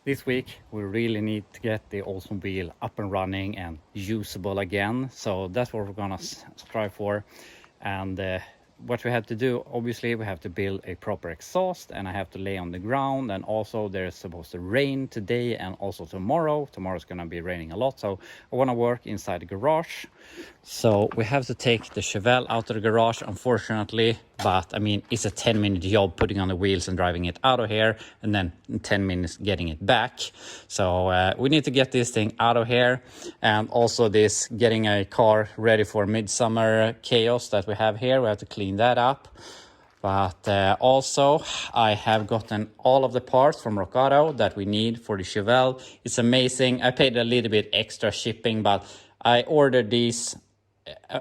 This week we really need to get the Oldsmobile up and running and usable again, so that's what we're gonna strive for. And what we have to do, obviously we have to build a proper exhaust, and I have to lay on the ground, and also there's supposed to rain today and also tomorrow's gonna be raining a lot, so I want to work inside the garage. So we have to take the Chevelle out of the garage, unfortunately, but I mean it's a 10-minute job putting on the wheels and driving it out of here, and then in 10 minutes getting it back. So we need to get this thing out of here, and also this getting a car ready for midsummer chaos that we have here. We have to clean that up. But also I have gotten all of the parts from Rock Auto that we need for the Chevelle. It's amazing. I paid a little bit extra shipping, but I ordered these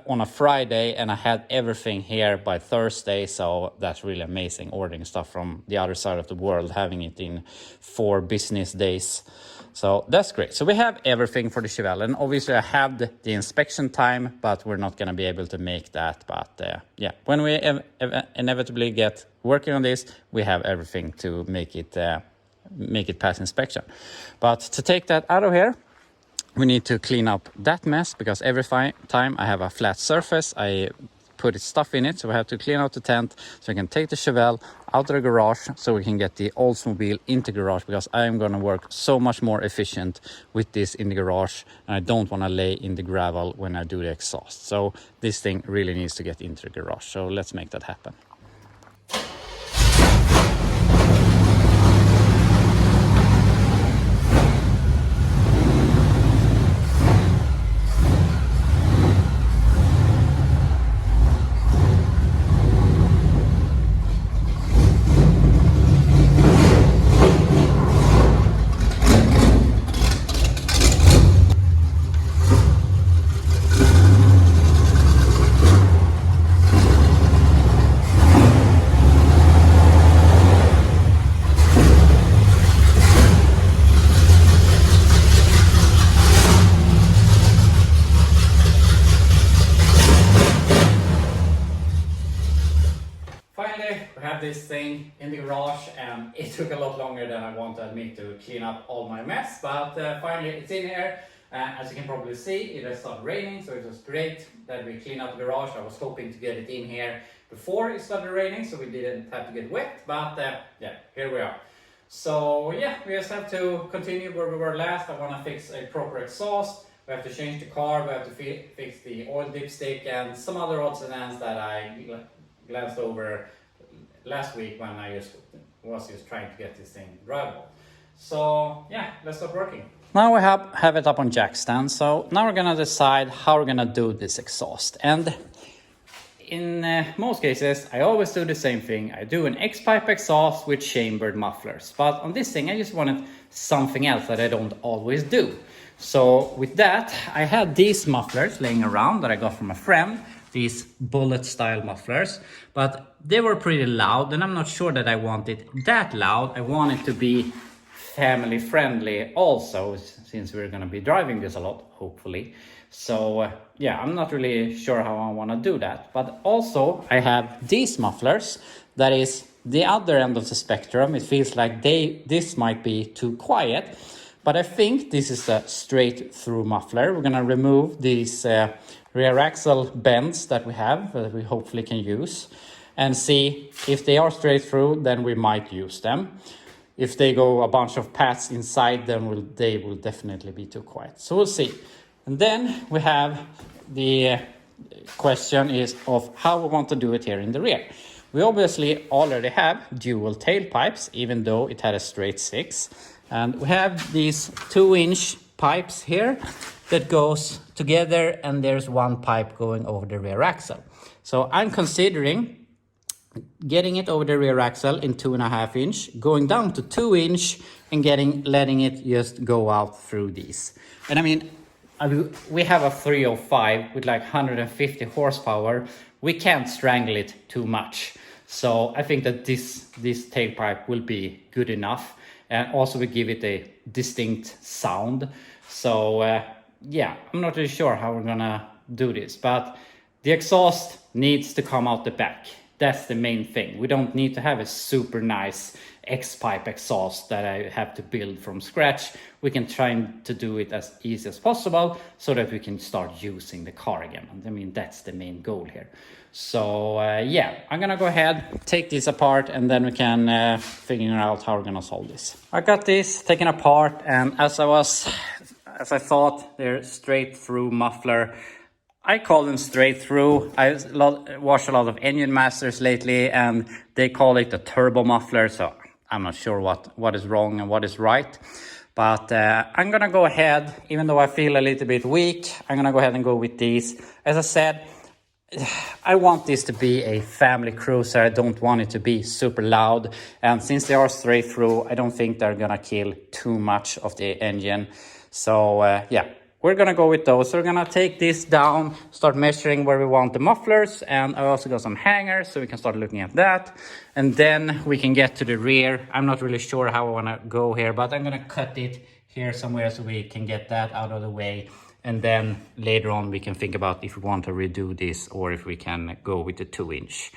on a Friday and I had everything here by Thursday, so that's really amazing, ordering stuff from the other side of the world, having it in 4 business days. So that's great. So we have everything for the Chevelle, and obviously I have the inspection time, but we're not going to be able to make that. But yeah, when we inevitably get working on this, we have everything to make it pass inspection. But to take that out of here, we need to clean up that mess, because every time I have a flat surface, I put stuff in it. So we have to clean out the tent so we can take the Chevelle out of the garage, so we can get the Oldsmobile into the garage, because I am going to work so much more efficient with this in the garage, and I don't want to lay in the gravel when I do the exhaust. So this thing really needs to get into the garage. So let's make that happen. We have this thing in the garage, and it took a lot longer than I want to admit to clean up all my mess, but finally it's in here. As you can probably see, it has started raining, so it was great that we cleaned up the garage. I was hoping to get it in here before it started raining, so we didn't have to get wet, but yeah, here we are. So yeah, we just have to continue where we were last. I want to fix a proper exhaust. We have to change the carb, we have to fix the oil dipstick, and some other odds and ends that I glanced over last week when I was just trying to get this thing drivable. So yeah, let's start working. Now we have it up on jack stand, so now we're gonna decide how we're gonna do this exhaust. And in most cases I always do the same thing. I do an X-pipe exhaust with chambered mufflers, but on this thing I just wanted something else that I don't always do. So with that, I had these mufflers laying around that I got from a friend, these bullet style mufflers, but they were pretty loud, and I'm not sure that I want it that loud. I want it to be family friendly also, since we're going to be driving this a lot, hopefully. So yeah, I'm not really sure how I want to do that. But also I have these mufflers that is the other end of the spectrum. It feels like this might be too quiet, but I think this is a straight through muffler. We're going to remove these rear axle bends that we have, that we hopefully can use, and see if they are straight through, then we might use them. If they go a bunch of paths inside, then they will definitely be too quiet. So we'll see. And then we have the question is of how we want to do it here in the rear. We obviously already have dual tailpipes, even though it had a straight 6. And we have these 2-inch pipes here that goes together, and there's one pipe going over the rear axle. So I'm considering getting it over the rear axle in 2.5 inch, going down to 2 inch, and letting it just go out through these. And I mean, we have a 305 with like 150 horsepower. We can't strangle it too much. So I think that this tailpipe will be good enough, and also we give it a distinct sound. So yeah, I'm not really sure how we're gonna do this, but the exhaust needs to come out the back. That's the main thing. We don't need to have a super nice X-pipe exhaust that I have to build from scratch. We can try to do it as easy as possible so that we can start using the car again. I mean, that's the main goal here. So yeah, I'm gonna go ahead, take this apart, and then we can figure out how we're gonna solve this. I got this taken apart, and as I thought, they're straight through muffler. I call them straight through. I watched a lot of engine masters lately, and they call it a turbo muffler. So I'm not sure what is wrong and what is right. But I'm gonna go ahead, even though I feel a little bit weak, I'm gonna go ahead and go with these. As I said, I want this to be a family cruiser. I don't want it to be super loud. And since they are straight through, I don't think they're gonna kill too much of the engine. So yeah, we're gonna go with those. So we're gonna take this down, start measuring where we want the mufflers. And I also got some hangers, so we can start looking at that. And then we can get to the rear. I'm not really sure how I wanna go here, but I'm gonna cut it here somewhere so we can get that out of the way. And then later on we can think about if we want to redo this or if we can go with the 2-inch.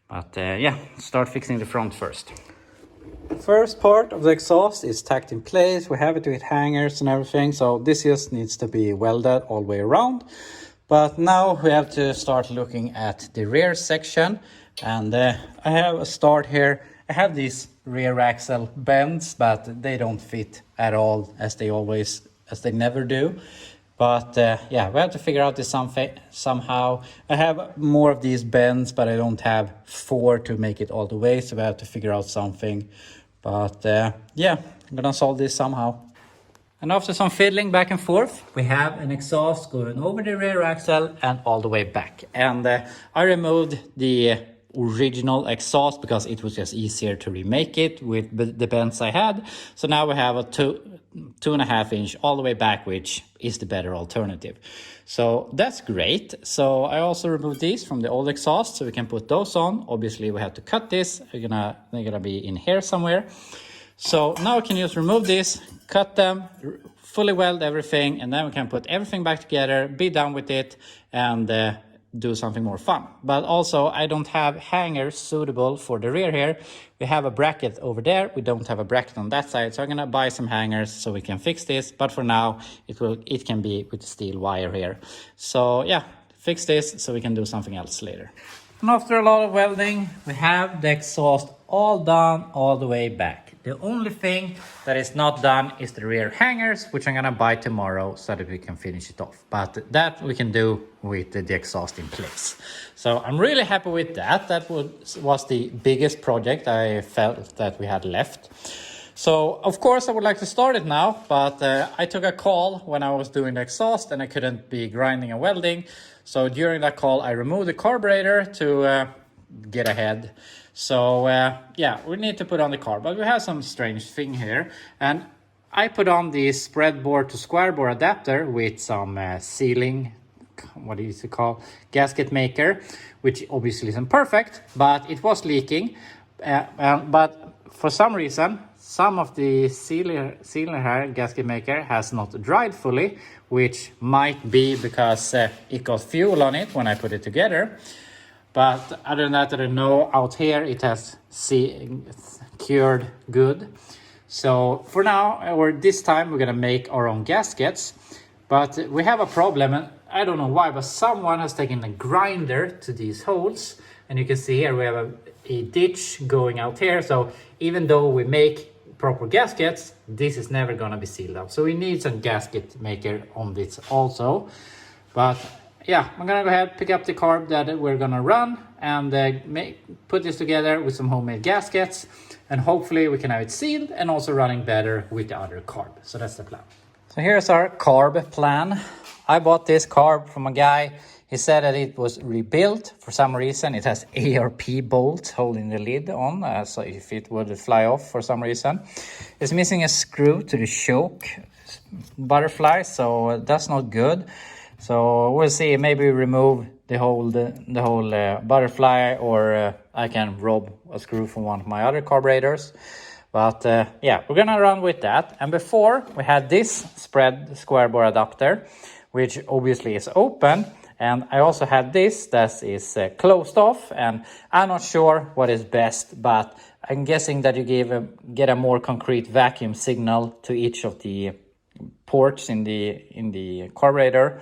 But yeah, start fixing the front first. First part of the exhaust is tacked in place. We have it with hangers and everything. So this just needs to be welded all the way around. But now we have to start looking at the rear section. And I have a start here. I have these rear axle bends, but they don't fit at all as they never do. But yeah, we have to figure out this somehow. I have more of these bends, but I don't have 4 to make it all the way. So we have to figure out something. But yeah, I'm gonna solve this somehow. And after some fiddling back and forth, we have an exhaust going over the rear axle and all the way back. And I removed the original exhaust because it was just easier to remake it with the bends I had. So now we have a 2.5 inch all the way back, which is the better alternative. So that's great. So I also removed these from the old exhaust so we can put those on. Obviously we have to cut this. They're gonna be in here somewhere. So now we can just remove this, cut them, fully weld everything, and then we can put everything back together, be done with it, and do something more fun. But also I don't have hangers suitable for the rear here. We have a bracket over there. We don't have a bracket on that side. So I'm gonna buy some hangers so we can fix this. But for now, it can be with the steel wire here. So yeah, fix this so we can do something else later. And after a lot of welding, we have the exhaust all done all the way back. The only thing that is not done is the rear hangers, which I'm gonna buy tomorrow so that we can finish it off. But that we can do with the exhaust in place. So I'm really happy with that. That was the biggest project I felt that we had left. So of course I would like to start it now, but I took a call when I was doing the exhaust and I couldn't be grinding and welding. So during that call I removed the carburetor to get ahead. So yeah, we need to put on the carb, but we have some strange thing here. And I put on the spread bore to square bore adapter with some sealing, what is it called, gasket maker, which obviously isn't perfect, but it was leaking. But for some reason, some of the sealer here, gasket maker, has not dried fully, which might be because it got fuel on it when I put it together. But other than that, I don't know. Out here, it has cured good. So for now, or this time, we're gonna make our own gaskets. But we have a problem, and I don't know why, but someone has taken a grinder to these holes. And you can see here, we have a ditch going out here. So even though we make proper gaskets, this is never gonna be sealed up. So we need some gasket maker on this also. But yeah, I'm gonna go ahead, pick up the carb that we're gonna run and put this together with some homemade gaskets, and hopefully we can have it sealed and also running better with the other carb. So that's the plan. So here's our carb plan. I bought this carb from a guy. He said that it was rebuilt for some reason. It has ARP bolts holding the lid on, so if it would fly off for some reason. It's missing a screw to the choke butterfly, so that's not good. So we'll see, maybe remove the whole butterfly, or I can rob a screw from one of my other carburetors. But yeah, we're gonna run with that. And before we had this spread square bore adapter, which obviously is open. And I also had this that is closed off, and I'm not sure what is best, but I'm guessing that you get a more concrete vacuum signal to each of the ports in the carburetor.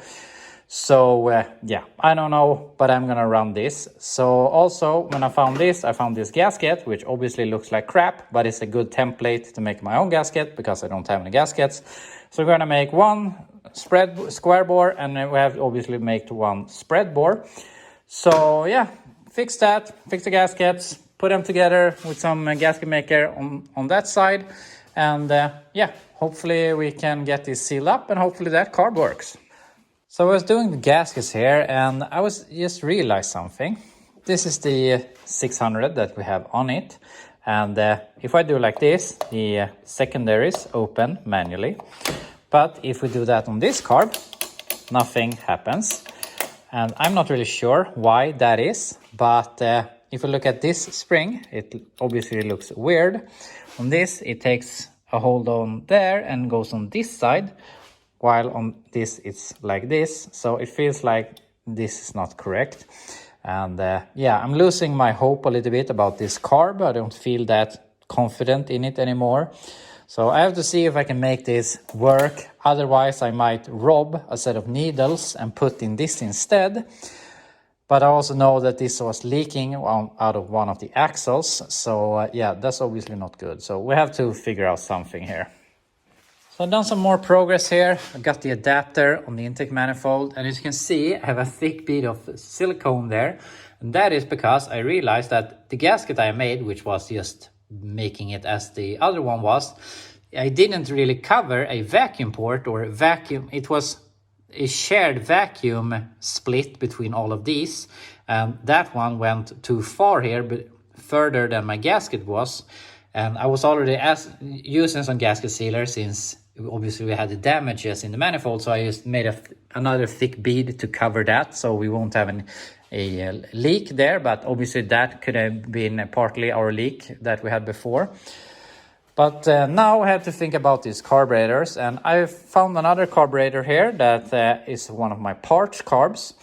So yeah, I don't know, but I'm gonna run this. So also when I found this gasket, which obviously looks like crap, but it's a good template to make my own gasket because I don't have any gaskets. So we're gonna make one square bore, and then we have to obviously make one spread bore. So yeah, fix the gaskets, put them together with some gasket maker on that side, and yeah, hopefully we can get this sealed up, and hopefully that carb works. So I was doing the gaskets here, and I was just realized something. This is the 600 that we have on it, and if I do like this, the secondaries open manually. But if we do that on this carb, nothing happens. And I'm not really sure why that is, but if you look at this spring, it obviously looks weird. On this, it takes a hold on there and goes on this side, while on this it's like this. So it feels like this is not correct. And yeah, I'm losing my hope a little bit about this carb. I don't feel that confident in it anymore. So I have to see if I can make this work. Otherwise, I might rob a set of needles and put in this instead. But I also know that this was leaking out of one of the axles. So yeah, that's obviously not good. So we have to figure out something here. So I've done some more progress here. I got the adapter on the intake manifold, and as you can see, I have a thick bit of silicone there. And that is because I realized that the gasket I made, which was just making it as the other one was, I didn't really cover a vacuum port or vacuum. It was a shared vacuum split between all of these. And that one went too far here, but further than my gasket was. And I was already using some gasket sealer since obviously we had the damages in the manifold, so I just made another thick bead to cover that, so we won't have a leak there. But obviously that could have been partly our leak that we had before. But now I have to think about these carburetors, and I found another carburetor here that is one of my parts carbs.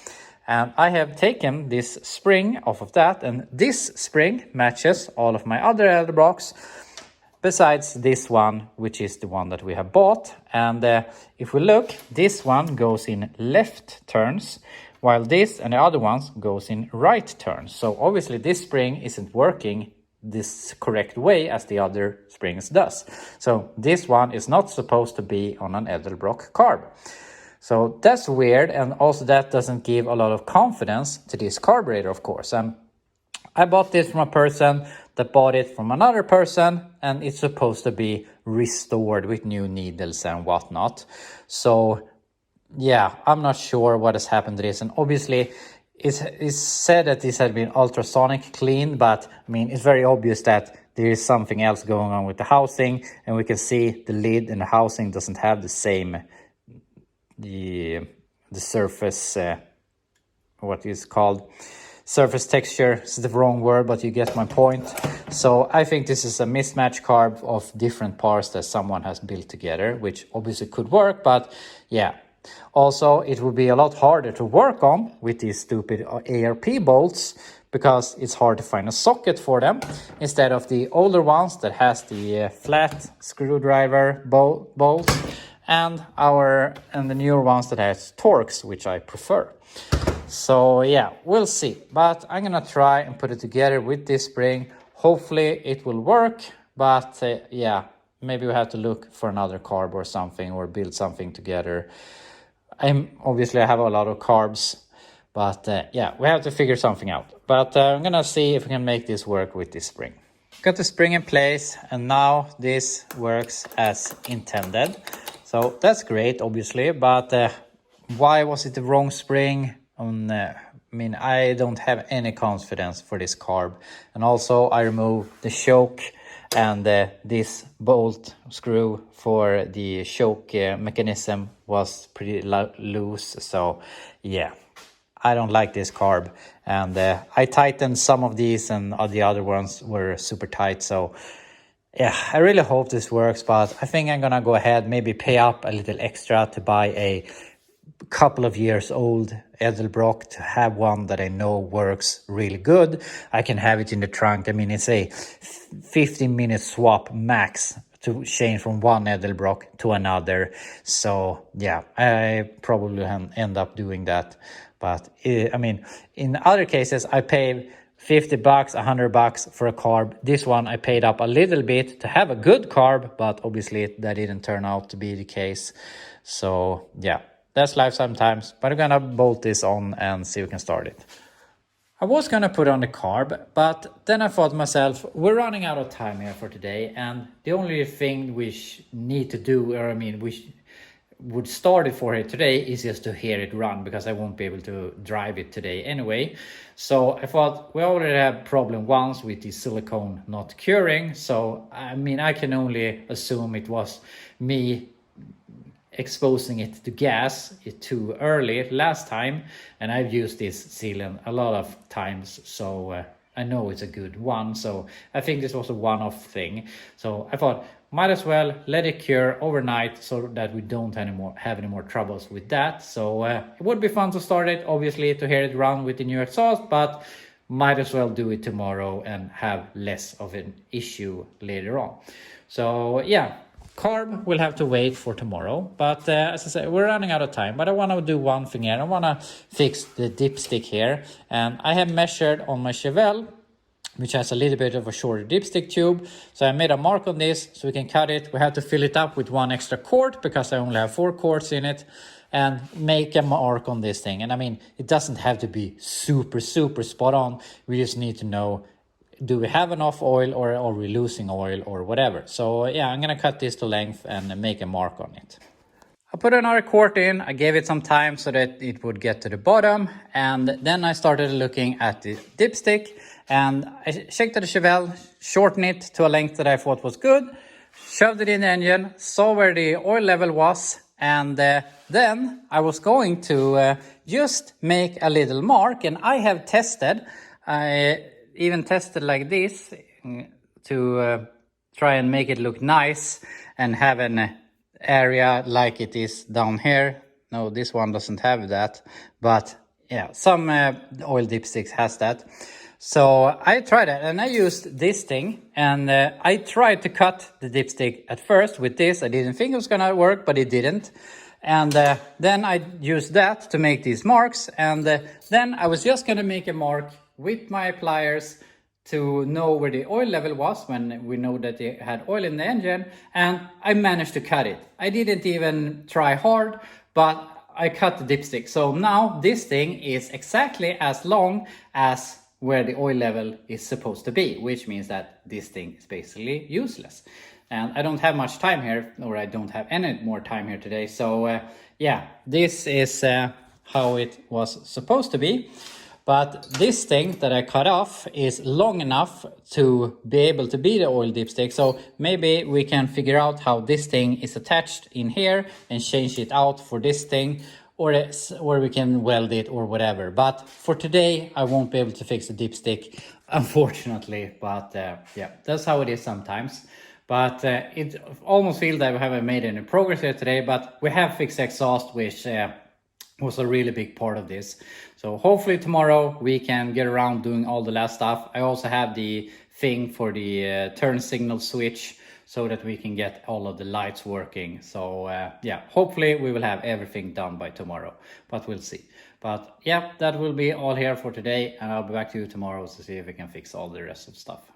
And I have taken this spring off of that, and this spring matches all of my other Edelbrocks, besides this one, which is the one that we have bought. And if we look, this one goes in left turns, while this and the other ones goes in right turns. So obviously this spring isn't working this correct way as the other springs does. So this one is not supposed to be on an Edelbrock carb. So that's weird, and also that doesn't give a lot of confidence to this carburetor, of course. I bought this from a person that bought it from another person, and it's supposed to be restored with new needles and whatnot. So yeah, I'm not sure what has happened to this, and obviously it's said that this had been ultrasonic cleaned, but I mean, it's very obvious that there is something else going on with the housing, and we can see the lid and the housing doesn't have the same the surface, what is called surface texture. It's the wrong word, but you get my point. So I think this is a mismatch carb of different parts that someone has built together, which obviously could work, but yeah. Also, it would be a lot harder to work on with these stupid ARP bolts, because it's hard to find a socket for them, instead of the older ones that has the flat screwdriver bolt, and the newer ones that has Torx, which I prefer. So yeah, we'll see. But I'm gonna try and put it together with this spring. Hopefully it will work, but yeah, maybe we have to look for another carb or something, or build something together. I have a lot of carbs, but yeah, we have to figure something out. But I'm gonna see if we can make this work with this spring. Got the spring in place, and now this works as intended. So that's great, obviously, but why was it the wrong spring? I mean, I don't have any confidence for this carb. And also I removed the choke, and this bolt screw for the choke mechanism was pretty loose. So yeah, I don't like this carb. And I tightened some of these, and the other ones were super tight. So yeah, I really hope this works, but I think I'm gonna go ahead, maybe pay up a little extra to buy a couple of years old Edelbrock to have one that I know works really good. I can have it in the trunk. I mean, it's a 15-minute swap max to change from one Edelbrock to another. So yeah, I probably end up doing that. But I mean, in other cases, I pay $50, $100 for a carb. This one I paid up a little bit to have a good carb, but obviously that didn't turn out to be the case. So yeah, that's life sometimes. But I'm gonna bolt this on and see if we can start it. I was gonna put on the carb, but then I thought to myself, we're running out of time here for today, and the only thing we need to do, or I mean, we would start it for it today is just to hear it run, because I won't be able to drive it today anyway. So I thought we already had problem once with the silicone not curing. So I mean, I can only assume it was me exposing it to gas too early last time, and I've used this sealant a lot of times, so I know it's a good one. So I think this was a one-off thing. So I thought might as well let it cure overnight so that we don't have any more troubles with that. So it would be fun to start it, obviously, to hear it run with the new exhaust, but might as well do it tomorrow and have less of an issue later on. So yeah, carb will have to wait for tomorrow, but as I said, we're running out of time. But I want to do one thing here. I want to fix the dipstick here, and I have measured on my Chevelle, which has a little bit of a shorter dipstick tube. So I made a mark on this so we can cut it. We have to fill it up with one extra quart because I only have 4 quarts in it, and make a mark on this thing. And I mean, it doesn't have to be super spot on. We just need to know, do we have enough oil, or are we losing oil, or whatever. So yeah, I'm gonna cut this to length and make a mark on it. I put another quart in. I gave it some time so that it would get to the bottom, and then I started looking at the dipstick, and I checked the Chevelle, shortened it to a length that I thought was good, shoved it in the engine, saw where the oil level was, and then I was going to just make a little mark. And I have tested, I even tested like this to try and make it look nice and have an area like it is down here. No, this one doesn't have that, but yeah, some oil dipsticks has that. So I tried it, and I used this thing, and I tried to cut the dipstick at first with this. I didn't think it was gonna work, but it didn't. And then I used that to make these marks, and then I was just gonna make a mark with my pliers to know where the oil level was when we know that it had oil in the engine, and I managed to cut it. I didn't even try hard, but I cut the dipstick. So now this thing is exactly as long as where the oil level is supposed to be, which means that this thing is basically useless. And I don't have much time here, or I don't have any more time here today. So yeah, this is how it was supposed to be. But this thing that I cut off is long enough to be able to be the oil dipstick. So maybe we can figure out how this thing is attached in here and change it out for this thing, or we can weld it or whatever. But for today, I won't be able to fix the dipstick, unfortunately. But yeah, that's how it is sometimes. But it almost feels that we haven't made any progress here today, but we have fixed the exhaust, which was a really big part of this. So hopefully tomorrow we can get around doing all the last stuff. I also have the thing for the turn signal switch, so that we can get all of the lights working. So yeah, hopefully we will have everything done by tomorrow, but we'll see. But yeah, that will be all here for today, and I'll be back to you tomorrow to see if we can fix all the rest of the stuff.